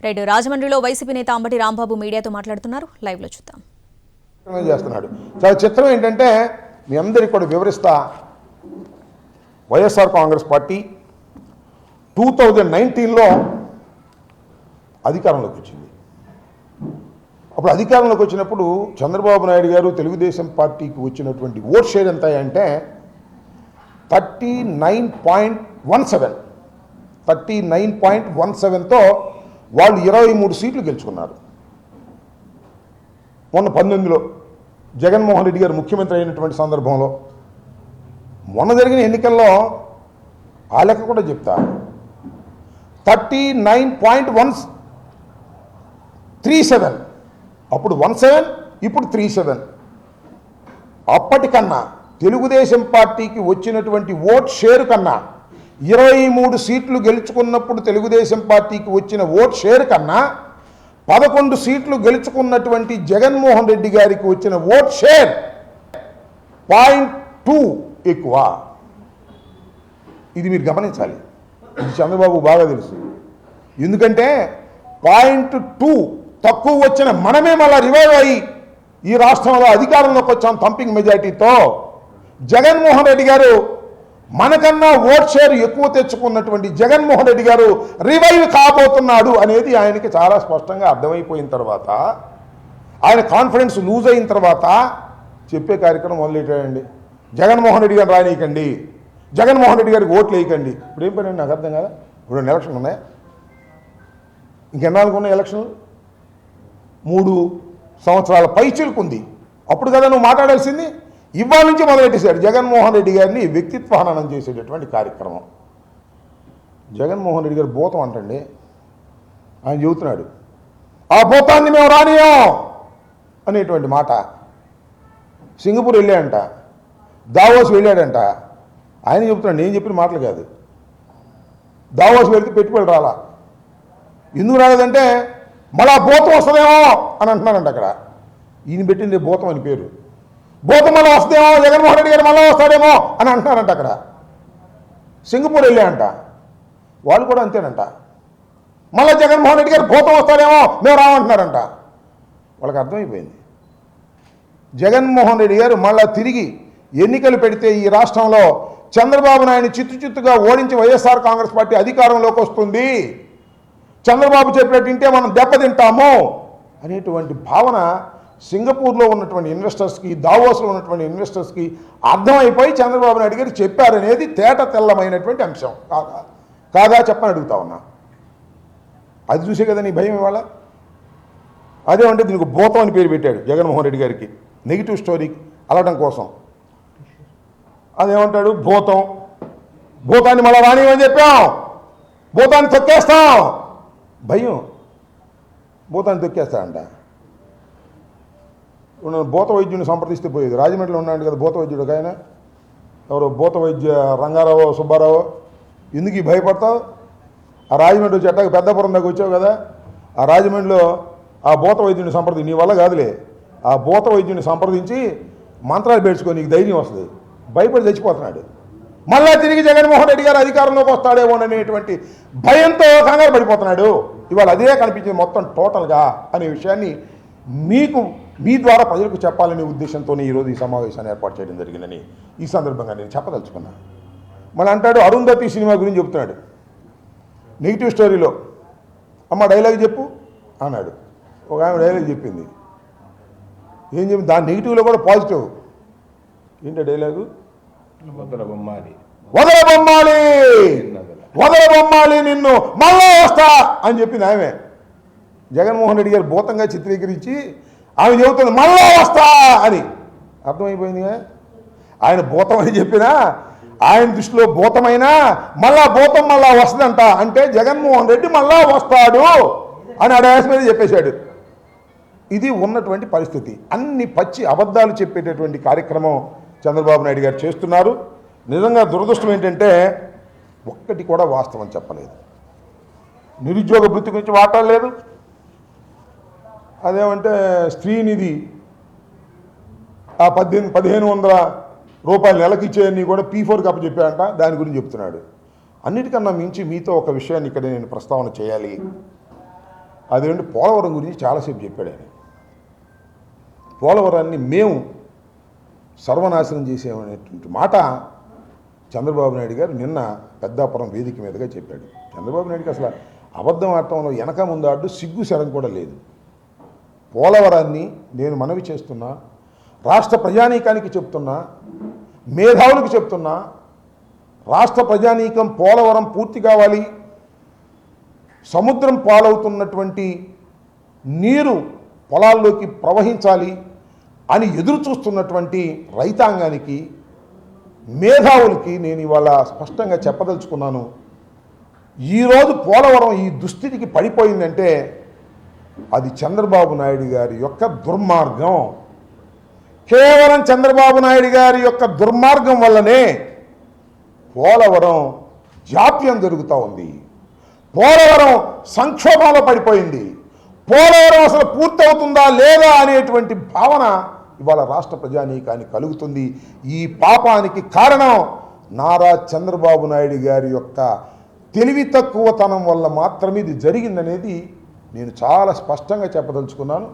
Right రాజమండ్రిలో YCP నేత అంబటి రాంబాబు మీడియాతో మాట్లాడుతున్నారు. లైవ్ లో చూద్దాం. చేస్తున్నాడు. చాలా చిత్రం ఏంటంటే మీ అందరికీ కూడా వివరిస్తా. వైఎస్ఆర్ కాంగ్రెస్ పార్టీ 2019లో అధికారంలోకి వచ్చింది. అప్పుడు అధికారంలోకి వచ్చినప్పుడు చంద్రబాబు నాయుడు గారు తెలుగుదేశం పార్టీకి వచ్చినటువంటి ఓట్ షేర్ ఎంత అంటే 39.17తో వాళ్ళు 23 సీట్లు గెలుచుకున్నారు. మొన్న 19లో జగన్మోహన్ రెడ్డి గారు ముఖ్యమంత్రి అయినటువంటి సందర్భంలో మొన్న జరిగిన ఎన్నికల్లో ఆ లెక్క కూడా చెప్తా 39.137, అప్పుడు 17, ఇప్పుడు 37. అప్పటికన్నా తెలుగుదేశం పార్టీకి వచ్చినటువంటి ఓట్ షేర్ కన్నా 23 సీట్లు గెలుచుకున్నప్పుడు తెలుగుదేశం పార్టీకి వచ్చిన ఓట్ షేర్ కన్నా 11 సీట్లు గెలుచుకున్నటువంటి జగన్మోహన్ రెడ్డి గారికి వచ్చిన ఓట్ షేర్ 0.2 ఎక్కువ. ఇది మీరు గమనించాలి. ఇది చంద్రబాబు బాగా తెలుసు. ఎందుకంటే 0.2 తక్కువ వచ్చిన మనమే మళ్ళీ రివైవ్ అయ్యి ఈ రాష్ట్రంలో అధికారంలోకి వచ్చాం థంపింగ్ మెజారిటీతో. జగన్మోహన్ రెడ్డి గారు మనకన్నా ఓట్ షేర్ ఎక్కువ తెచ్చుకున్నటువంటి జగన్మోహన్ రెడ్డి గారు రివైవ్ కాబోతున్నాడు అనేది ఆయనకి చాలా స్పష్టంగా అర్థమైపోయిన తర్వాత, ఆయన కాన్ఫిడెన్స్ లూజ్ అయిన తర్వాత చెప్పే కార్యక్రమం మొదలెట్టాడండి. జగన్మోహన్ రెడ్డి గారు రానీయకండి, జగన్మోహన్ రెడ్డి గారికి ఓట్లు వేయకండి. ఇప్పుడు ఏం పని నాకు అర్థం కదా. ఇప్పుడు ఎలక్షన్లు ఉన్నాయి, ఇంకెన్నాళ్ళకు ఉన్నాయి ఎలక్షన్లు? 3 సంవత్సరాల పైచిలుకుంది. అప్పుడు కదా నువ్వు మాట్లాడాల్సింది. ఇవాళ నుంచి మొదలెట్టేశాడు జగన్మోహన్ రెడ్డి గారిని వ్యక్తిత్వ హననం చేసేటటువంటి కార్యక్రమం. జగన్మోహన్ రెడ్డి గారు భూతం అంటండి. ఆయన చెబుతున్నాడు ఆ భూతాన్ని మేము రానియం అనేటువంటి మాట. సింగపూర్ వెళ్ళాడంట, దావోస్ వెళ్ళాడంట. ఆయన చెబుతున్నాడు, నేను చెప్పిన మాటలు కాదు. దావోస్ వెళ్తే పెట్టుబడి రాలా. ఎందుకు రాలేదంటే మళ్ళా భూతం వస్తుందేమో అని అంటున్నారంట. అక్కడ ఈయన పెట్టింది భూతం అని పేరు. భూతం మళ్ళీ వస్తుందేమో, జగన్మోహన్ రెడ్డి గారు మళ్ళీ వస్తాడేమో అని అంటున్నారంట. అక్కడ సింగపూర్ వెళ్ళాయంట, వాళ్ళు కూడా అంతేనంట. మళ్ళీ జగన్మోహన్ రెడ్డి గారు భూతం వస్తాడేమో మేము రామంటున్నారంట. వాళ్ళకి అర్థమైపోయింది జగన్మోహన్ రెడ్డి గారు మళ్ళీ తిరిగి ఎన్నికలు పెడితే ఈ రాష్ట్రంలో చంద్రబాబు నాయుడిని చిత్తుగా ఓడించి వైఎస్ఆర్ కాంగ్రెస్ పార్టీ అధికారంలోకి వస్తుంది, చంద్రబాబు చెప్పినట్టు వింటే మనం దెబ్బతింటాము అనేటువంటి భావన సింగపూర్లో ఉన్నటువంటి ఇన్వెస్టర్స్కి, దావోస్లో ఉన్నటువంటి ఇన్వెస్టర్స్కి అర్థమైపోయి చంద్రబాబు నాయుడు గారు చెప్పారనేది తేట తెల్లమైనటువంటి అంశం కాదా చెప్పని అడుగుతా ఉన్నా. అది చూసే కదా నీ భయం ఇవాళ. అదేమంటే దీనికి భూతం అని పేరు పెట్టాడు జగన్మోహన్ రెడ్డి గారికి, నెగిటివ్ స్టోరీ అలటం కోసం. అదేమంటాడు భూతం, భూతాన్ని మళ్ళీ రానివని చెప్పాం, భూతాన్ని తొక్కేస్తాం. భయం, భూతాన్ని తొక్కేస్తాడంట. భూత వైద్యుని సంప్రదిస్తే పోయేది. రాజమండ్రిలో ఉన్నాడు కదా భూత వైద్యుడు ఒక ఆయన, ఎవరు భూత వైద్య రంగారావు సుబ్బారావు. ఎందుకు ఈ భయపడతావు? ఆ రాజమండ్రి వచ్చేటాక పెద్దపురం దాకా వచ్చావు కదా, ఆ రాజమండ్రిలో ఆ భూత వైద్యుని నీ వల్ల కాదులే. ఆ భూత వైద్యుని సంప్రదించి మంత్రాలు పేర్చుకో, నీకు ధైర్యం వస్తుంది. భయపడి చచ్చిపోతున్నాడు. మళ్ళా తిరిగి జగన్మోహన్ రెడ్డి గారు అధికారంలోకి వస్తాడేమో అనేటువంటి భయంతో కంగారు పడిపోతున్నాడు. ఇవాళ అదే కనిపించింది మొత్తం టోటల్గా అనే విషయాన్ని మీకు మీ ద్వారా ప్రజలకు చెప్పాలనే ఉద్దేశంతోనే ఈరోజు ఈ సమావేశాన్ని ఏర్పాటు చేయడం జరిగిందని ఈ సందర్భంగా నేను చెప్పదలుచుకున్నా. మళ్ళీ అంటాడు అరుంధతి సినిమా గురించి చెప్తున్నాడు నెగిటివ్ స్టోరీలో. అమ్మ డైలాగ్ చెప్పు అన్నాడు. ఒక ఆమె డైలాగ్ చెప్పింది. ఏం చెప్పి దాని నెగిటివ్లో కూడా పాజిటివ్. ఏంటో డైలాగు? వదలబొమ్మాలి వదలబొమ్మాలి నిన్ను మళ్ళా వస్తా అని చెప్పింది ఆమె. జగన్మోహన్ రెడ్డి గారు భూతంగా చిత్రీకరించి ఆమె చెబుతుంది మళ్ళా వస్తా అని. అర్థమైపోయిందిగా. ఆయన భూతం అని చెప్పినా ఆయన దృష్టిలో భూతమైనా భూతం మళ్ళా వస్తుందంట. అంటే జగన్మోహన్ రెడ్డి మళ్ళా వస్తాడు అని అడాస్ మీద చెప్పేశాడు. ఇది ఉన్నటువంటి పరిస్థితి. అన్ని పచ్చి అబద్ధాలు చెప్పేటటువంటి కార్యక్రమం చంద్రబాబు నాయుడు గారు చేస్తున్నారు. నిజంగా దురదృష్టం ఏంటంటే ఒక్కటి కూడా వాస్తవం చెప్పలేదు. నిరుద్యోగ వృత్తి గురించి మాట్లాడలేదు. అదేమంటే స్త్రీనిధి ఆ 1500 రూపాయలు నెలకి ఇచ్చేయని కూడా P4 కప్ప చెప్పాడంట. దాని గురించి చెప్తున్నాడు. అన్నిటికన్నా మించి మీతో ఒక విషయాన్ని ఇక్కడ నేను ప్రస్తావన చేయాలి. అదేంటి పోలవరం గురించి చాలాసేపు చెప్పాడు ఆయన. పోలవరాన్ని మేము సర్వనాశనం చేసామనేటువంటి మాట చంద్రబాబు నాయుడు గారు నిన్న పెద్దాపురం వేదిక మీదుగా చెప్పాడు. చంద్రబాబు నాయుడుకి అసలు అబద్ధం ఆడటంలో వెనక ముందు ఆడు సిగ్గు శరం కూడా లేదు. పోలవరాన్ని నేను మనవి చేస్తున్నా, రాష్ట్ర ప్రజానీకానికి చెప్తున్నా, మేధావులకు చెప్తున్నా, రాష్ట్ర ప్రజానీకం పోలవరం పూర్తి కావాలి, సముద్రం పాలవుతున్నటువంటి నీరు పొలాల్లోకి ప్రవహించాలి అని ఎదురు చూస్తున్నటువంటి రైతాంగానికి, మేధావులకి నేను ఇవాళ స్పష్టంగా చెప్పదలుచుకున్నాను. ఈరోజు పోలవరం ఈ దుస్థితికి పడిపోయిందంటే అది చంద్రబాబు నాయుడు గారి యొక్క దుర్మార్గం. కేవలం చంద్రబాబు నాయుడు గారి యొక్క దుర్మార్గం వల్లనే పోలవరం జాప్యం జరుగుతూ ఉంది. పోలవరం సంక్షోభంలో పడిపోయింది. పోలవరం అసలు పూర్తవుతుందా లేదా అనేటువంటి భావన ఇవాళ రాష్ట్ర ప్రజానీకానికి కలుగుతుంది. ఈ పాపానికి కారణం నారా చంద్రబాబు నాయుడు గారి యొక్క తెలివి తక్కువతనం వల్ల మాత్రమే ఇది జరిగిందనేది నేను చాలా స్పష్టంగా చెప్పదలుచుకున్నాను.